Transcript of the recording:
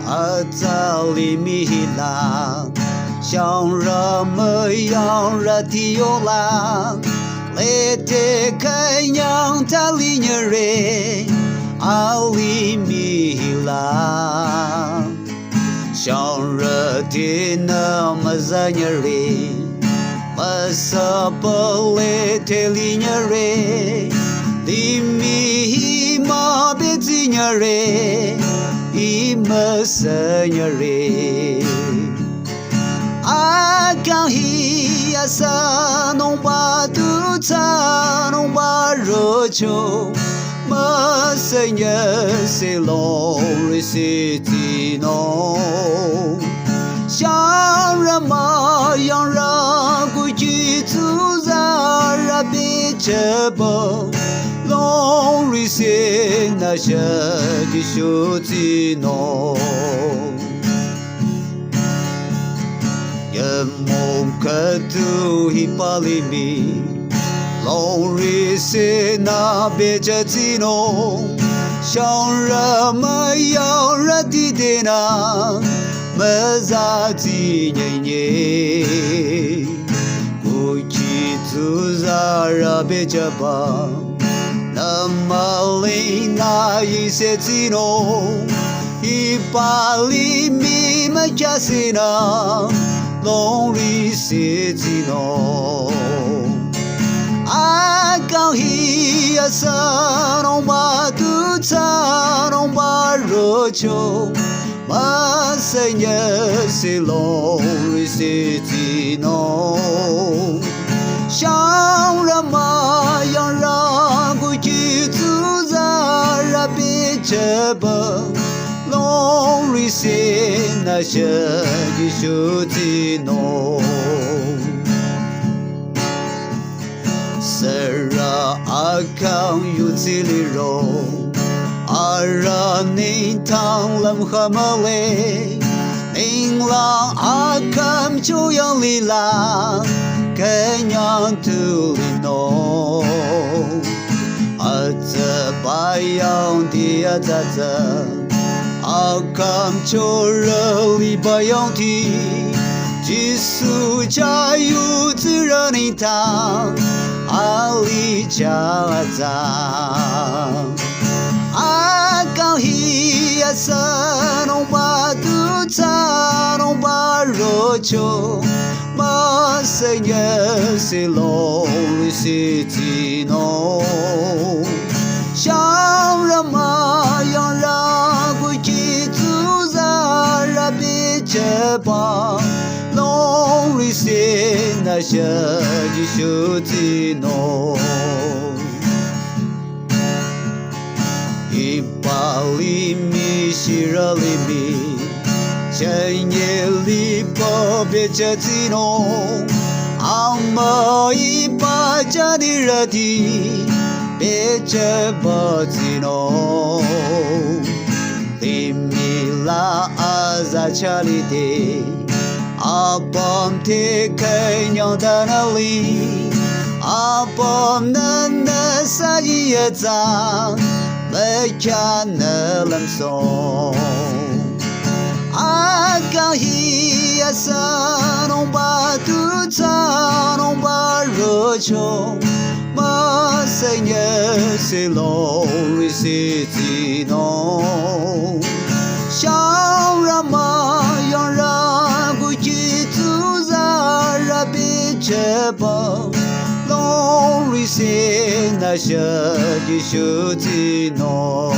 阿里米啦，像人么样热的有啦，来得看样他里尼人阿里米啦，像热的那么热尼人。Masa pelete linyare Limi ma bezinyare Imasa nyare Akanghi asünung tuthsanung rocho Masanya selong risitino 像人嘛样让规矩自然让别这不龙瑞些那些的手机弄人梦可都一把里面龙瑞些那别这机弄像人嘛样让的的那Mezati nyenye Kuchi tuzara bejaba Namalina yisetino Ipali mi makasina Lonri setino Akanghi asünung tuthsanung rocho Masanya selong risitino 像人嘛样让规矩自然让别这不龙瑞些那些的手机弄 Sera akang yutili ro Ara ning tang lam hamale Ning lang akam chuyang li lang Kanyang tulino Ata bayang dia zaza Akam chora li bayang ti Jisu jayu zira ning tang Ali jazang Akanghi asünung tuthsanung rocho Masanya selong risitino 像人嘛样让规矩自然让别这帮龙瑞些那些的手机弄Ipali mi shirali mi Chanye li pa becha zino Amma ipa jadi rati Becha ba zino Limi la aza chali de Abam te kanyang danali Abam nana saji zang Mekana lam song Akanghi asünung tuthsanung rocho Masanya selong risitino 像人嘛样让规矩自然让别这帮龙瑞些那些的手机弄